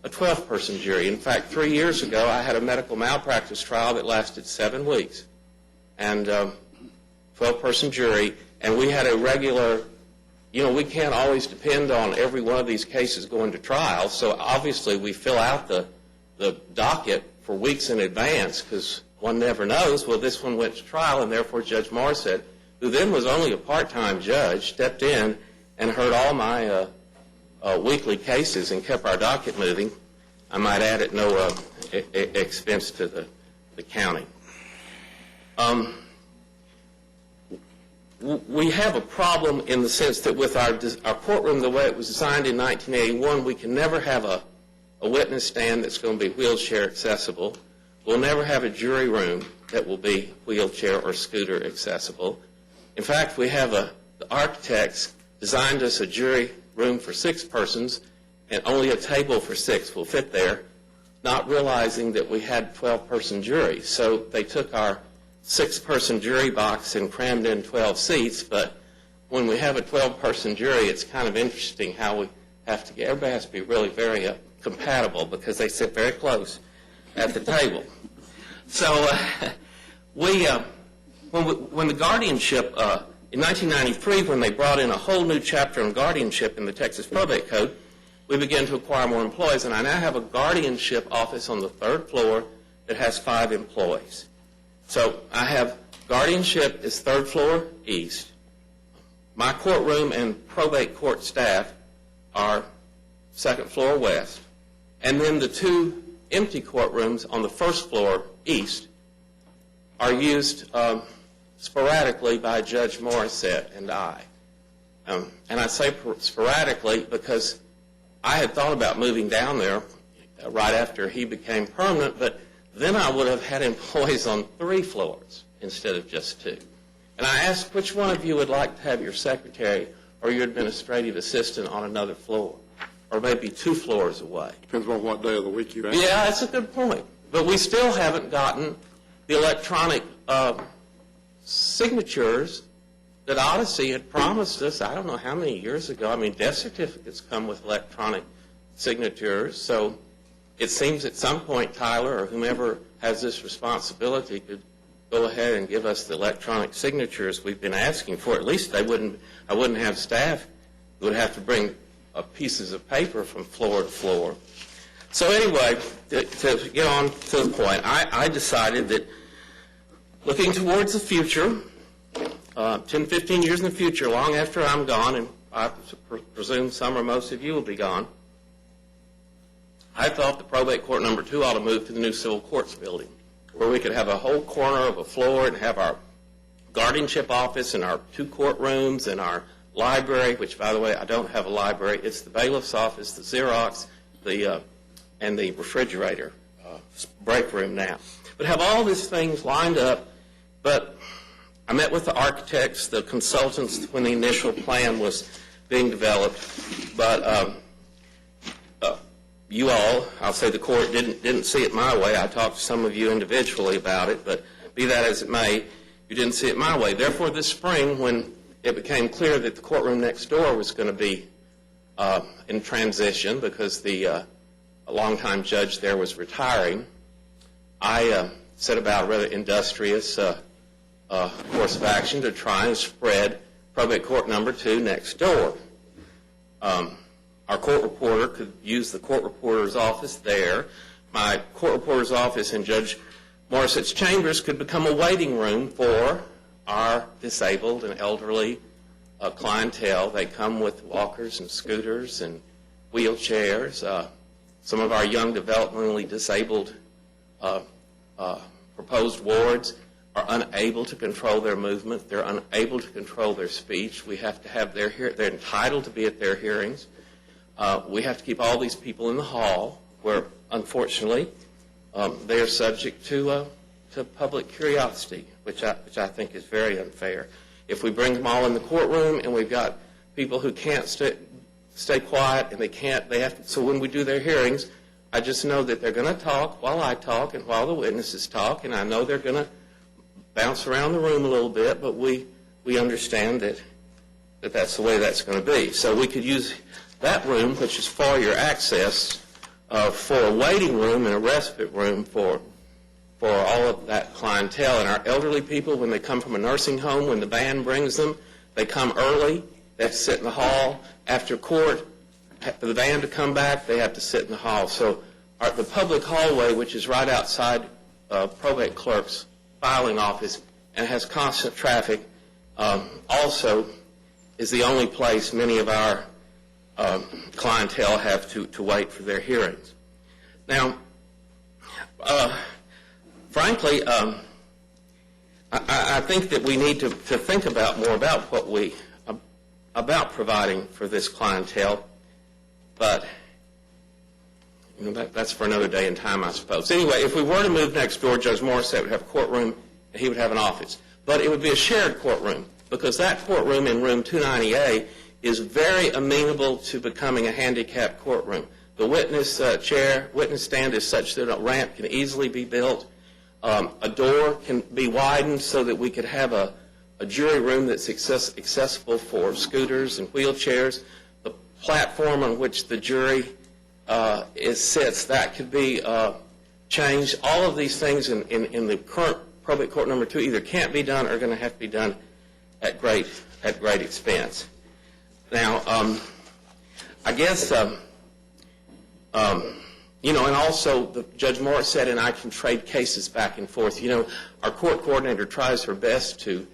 Speaker 15: 12-person jury. In fact, 3 years ago, I had a medical malpractice trial that lasted 7 weeks, and 12-person jury, and we had a regular, we can't always depend on every one of these cases going to trial, so obviously we fill out the docket for weeks in advance because one never knows. Well, this one went to trial, and therefore Judge Morissette, who then was only a part-time judge, stepped in and heard all my weekly cases and kept our docket moving. I might add at no expense to the county. We have a problem in the sense that with our courtroom, the way it was designed in 1981, we can never have a a witness stand that's going to be wheelchair accessible. We'll never have a jury room that will be wheelchair or scooter accessible. In fact, we have the architects designed us a jury room for 6 persons, and only a table for 6 will fit there, not realizing that we had 12-person juries. So they took our 6-person jury box and crammed in 12 seats, but when we have a 12-person jury, it's kind of interesting how we have to get, everybody has to be really very compatible because they sit very close at the table. So when the guardianship, in 1993, when they brought in a whole new chapter on guardianship in the Texas Probate Code, we began to acquire more employees, and I now have a guardianship office on the 3rd floor that has 5 employees. So I have guardianship is 3rd floor east. My courtroom and probate court staff are 2nd floor west. And then the 2 empty courtrooms on the 1st floor east are used sporadically by Judge Morissette and I. And I say sporadically because I had thought about moving down there right after he became permanent, but then I would have had employees on 3 floors instead of just 2. And I asked which one of you would like to have your secretary or your administrative assistant on another floor, or maybe 2 floors away.
Speaker 2: Depends on what day of the week you're at.
Speaker 15: Yeah, that's a good point. But we still haven't gotten the electronic signatures that Odyssey had promised us, I don't know how many years ago. I mean, death certificates come with electronic signatures, so it seems at some point Tyler or whomever has this responsibility could go ahead and give us the electronic signatures we've been asking for. At least I wouldn't have staff who would have to bring pieces of paper from floor to floor. So anyway, to get on to the point, I decided that looking towards the future, 10, 15 years in the future, long after I'm gone, and I presume some or most of you will be gone, I thought the probate court number 2 ought to move to the new civil courts building, where we could have a whole corner of a floor and have our guardianship office and our 2 courtrooms and our library, which, by the way, I don't have a library. It's the bailiff's office, the Xerox, and the refrigerator break room now. But have all these things lined up, but I met with the architects, the consultants, when the initial plan was being developed, but you all, I'll say the court, didn't see it my way. I talked to some of you individually about it, but be that as it may, you didn't see it my way. Therefore, this spring, when it became clear that the courtroom next door was going to be in transition because the longtime judge there was retiring, I set about a rather industrious course of action to try and spread probate court number 2 next door. Our court reporter could use the court reporter's office there. My court reporter's office in Judge Morissette's chambers could become a waiting room for our disabled and elderly clientele. They come with walkers and scooters and wheelchairs. Some of our young developmentally disabled proposed wards are unable to control their movement. They're unable to control their speech. We have to have they're entitled to be at their hearings. We have to keep all these people in the hall where, unfortunately, they are subject to public curiosity, which I think is very unfair. If we bring them all in the courtroom and we've got people who can't stay quiet and they have to, so when we do their hearings, I just know that they're going to talk while I talk and while the witnesses talk, and I know they're going to bounce around the room a little bit, but we understand that that's the way that's going to be. So we could use that room, which is for your access, for a waiting room and a respite room for all of that clientele. And our elderly people, when they come from a nursing home, when the band brings them, they come early, they have to sit in the hall. After court, for the band to come back, they have to sit in the hall. So the public hallway, which is right outside probate clerk's filing office and has constant traffic, also is the only place many of our clientele have to wait for their hearings. Now, frankly, I think that we need to think about more about about providing for this clientele, but that's for another day and time, I suppose. Anyway, if we were to move next door, Judge Morissette would have a courtroom, and he would have an office. But it would be a shared courtroom, because that courtroom in room 290A is very amenable to becoming a handicapped courtroom. The witness witness stand is such that a ramp can easily be built. A door can be widened so that we could have a jury room that's accessible for scooters and wheelchairs. The platform on which the jury sits, that could be changed. All of these things in the current probate court number 2 either can't be done or are going to have to be done at great expense. Now, I guess, and also Judge Morissette and I can trade cases back and forth. Our court coordinator tries her best to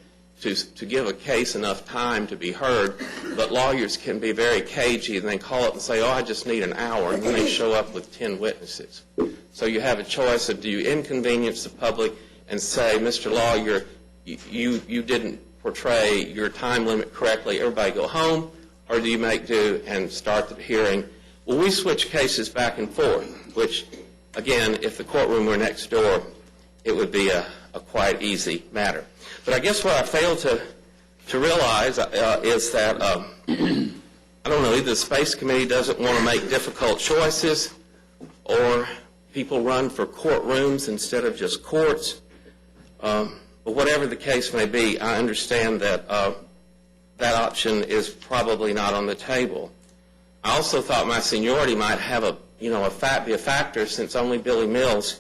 Speaker 15: give a case enough time to be heard, but lawyers can be very cagey and they call up and say, I just need an hour, and then they show up with 10 witnesses. So you have a choice of, do you inconvenience the public and say, Mr. Lawyer, you didn't portray your time limit correctly, everybody go home, or do you make do and start the hearing? Well, we switch cases back and forth, which, again, if the courtroom were next door, it would be a quite easy matter. But I guess what I fail to realize is that, I don't know, either the Space Committee doesn't want to make difficult choices, or people run for courtrooms instead of just courts. But whatever the case may be, I understand that that option is probably not on the table. I also thought my seniority might have be a factor, since only Billy Mills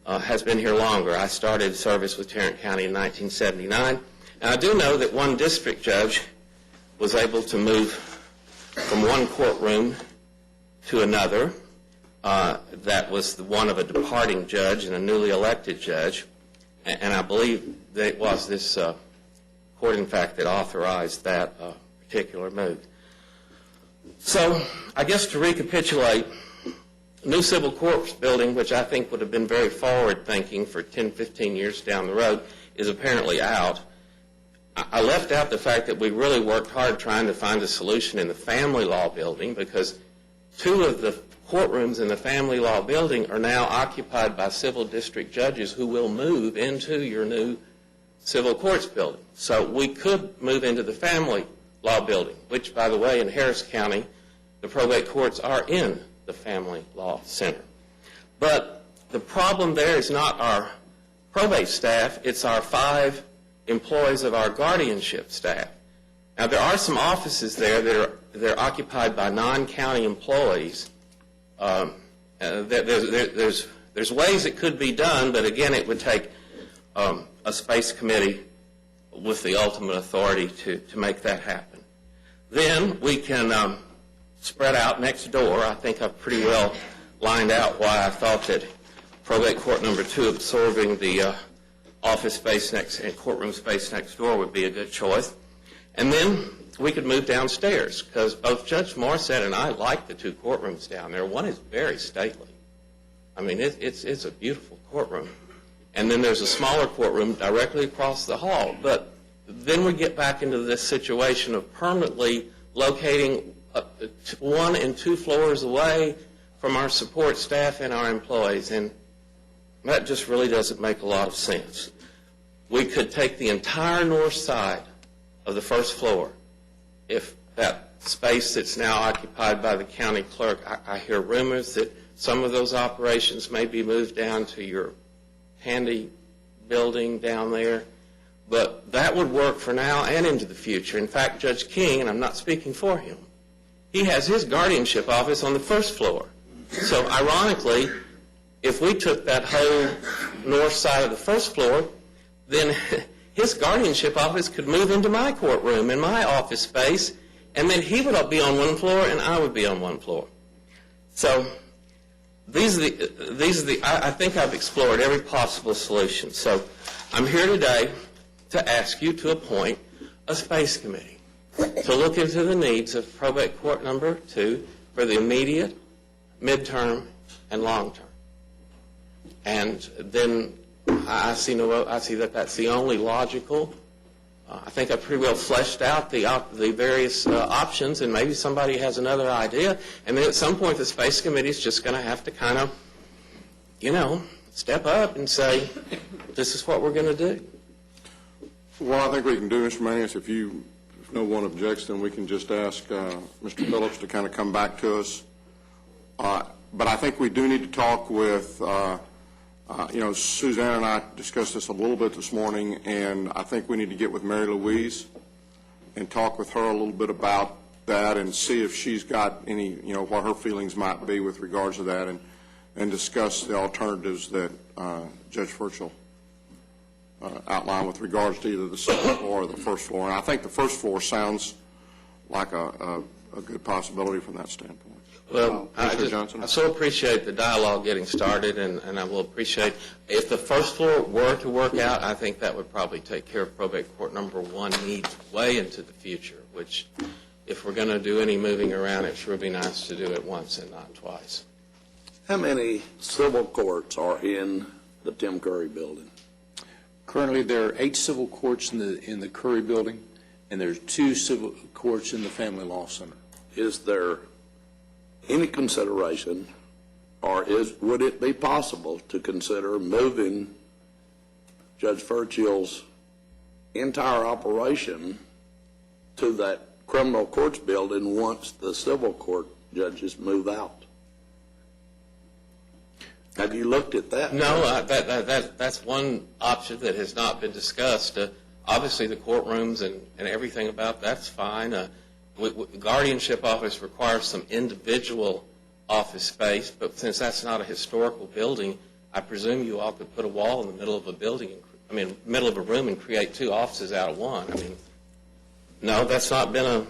Speaker 15: has been here longer. I started service with Tarrant County in 1979, and I do know that one district judge was able to move from one courtroom to another. That was the one of a departing judge and a newly elected judge, and I believe that it was this court, in fact, that authorized that particular move. So I guess to recapitulate, new civil courts building, which I think would have been very forward-thinking for 10, 15 years down the road, is apparently out. I left out the fact that we really worked hard trying to find a solution in the family law building, because 2 of the courtrooms in the family law building are now occupied by civil district judges who will move into your new civil courts building. So we could move into the family law building, which, by the way, in Harris County, the probate courts are in the Family Law Center. But the problem there is not our probate staff, it's our 5 employees of our guardianship staff. Now, there are some offices there that are occupied by non-county employees. There's ways it could be done, but again, it would take a space committee with the ultimate authority to make that happen. Then we can spread out next door. I think I've pretty well lined out why I thought that probate court number 2 absorbing the office space next and courtroom space next door would be a good choice. And then we could move downstairs, because both Judge Morissette and I like the 2 courtrooms down there. One is very stately. I mean, it's a beautiful courtroom. And then there's a smaller courtroom directly across the hall. But then we get back into this situation of permanently locating 1 and 2 floors away from our support staff and our employees, and that just really doesn't make a lot of sense. We could take the entire north side of the first floor. If that space that's now occupied by the county clerk, I hear rumors that some of those operations may be moved down to your handy building down there, but that would work for now and into the future. In fact, Judge King, and I'm not speaking for him, he has his guardianship office on the first floor. So ironically, if we took that whole north side of the first floor, then his guardianship office could move into my courtroom and my office space, and then he would be on one floor and I would be on one floor. So I think I've explored every possible solution. So I'm here today to ask you to appoint a space committee to look into the needs of probate court number 2 for the immediate, midterm, and long term. And then I see that that's the only logical I think I pretty well fleshed out the various options, and maybe somebody has another idea. And then at some point, the Space Committee is just going to have to kind of, step up and say, this is what we're going to do.
Speaker 2: What I think we can do, Mr. Manius, if no one objects, then we can just ask Mr. Phillips to kind of come back to us. But I think we do need to talk with, Suzanne and I discussed this a little bit this morning, and I think we need to get with Mary Louise and talk with her a little bit about that and see if she's got any, what her feelings might be with regards to that, and discuss the alternatives that Judge Furchel outlined with regards to either the second floor or the first floor. And I think the first floor sounds like a good possibility from that standpoint.
Speaker 15: Well,
Speaker 2: Mr. Johnson?
Speaker 15: I so appreciate the dialogue getting started, and I will appreciate, if the first floor were to work out, I think that would probably take care of probate court number 1 needs way into the future, which, if we're going to do any moving around, it sure would be nice to do it once and not twice.
Speaker 5: How many civil courts are in the Tim Curry building?
Speaker 16: Currently, there are 8 civil courts in the Curry building, and there's 2 civil courts in the Family Law Center.
Speaker 5: Is there any consideration, or would it be possible to consider moving Judge Furchel's entire operation to that criminal courts building once the civil court judges move out? Have you looked at that?
Speaker 15: No, that's one option that has not been discussed. Obviously, the courtrooms and everything about that's fine. The guardianship office requires some individual office space, but since that's not a historical building, I presume you all could put a wall in the middle of a building, middle of a room, and create 2 offices out of one. No, that's not been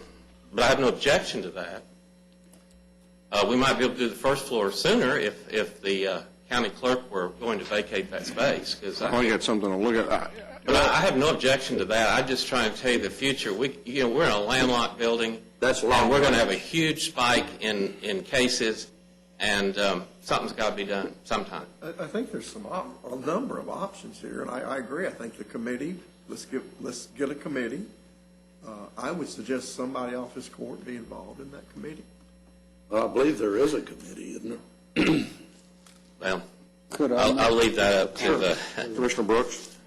Speaker 15: but I have no objection to that. We might be able to do the first floor sooner if the county clerk were going to vacate that space.
Speaker 2: Well, you got something to look at.
Speaker 15: But I have no objection to that. I'm just trying to tell you the future. We're in a landlocked building.
Speaker 5: That's long.
Speaker 15: And we're going to have a huge spike in cases, and something's got to be done sometime.
Speaker 6: I think there's a number of options here, and I agree. I think the committee, let's get a committee. I would suggest somebody off this court be involved in that committee.
Speaker 5: I believe there is a committee, isn't there?
Speaker 15: Well, I'll leave that up to the
Speaker 2: Commissioner Brooks.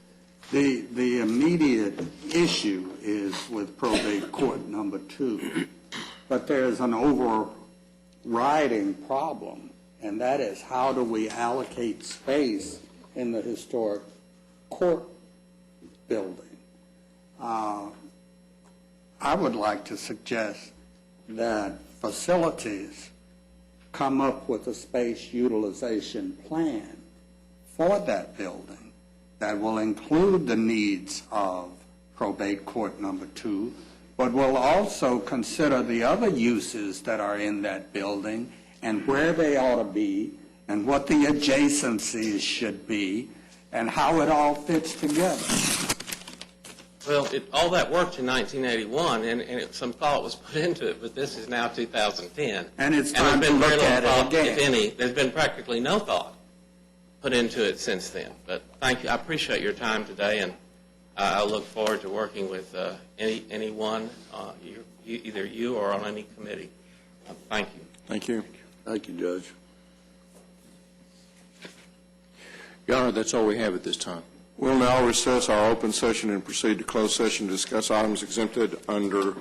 Speaker 7: The immediate issue is with probate court number 2, but there's an overriding problem, and that is how do we allocate space in the historic court building? I would like to suggest that facilities come up with a space utilization plan for that building that will include the needs of probate court number 2, but will also consider the other uses that are in that building and where they ought to be and what the adjacencies should be and how it all fits together.
Speaker 15: Well, all that worked in 1981, and some thought was put into it, but this is now 2010.
Speaker 7: And it's time to look at it again.
Speaker 15: If any, there's been practically no thought put into it since then. But thank you. I appreciate your time today, and I look forward to working with anyone, either you or on any committee. Thank you.
Speaker 2: Thank you.
Speaker 5: Thank you, Judge.
Speaker 16: Your Honor, that's all we have at this time.
Speaker 2: We'll now recess our open session and proceed to closed session to discuss items exempted under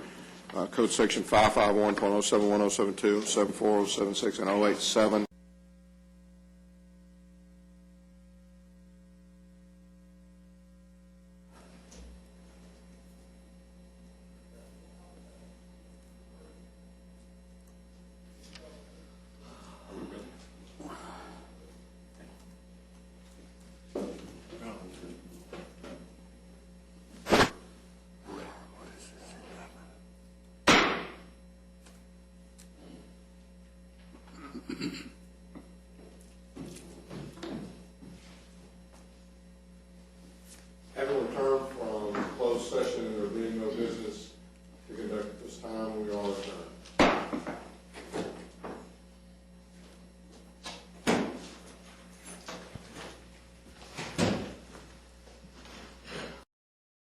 Speaker 2: Code Section 551.071, 072, 74076, and 087.
Speaker 7: Mm-hmm.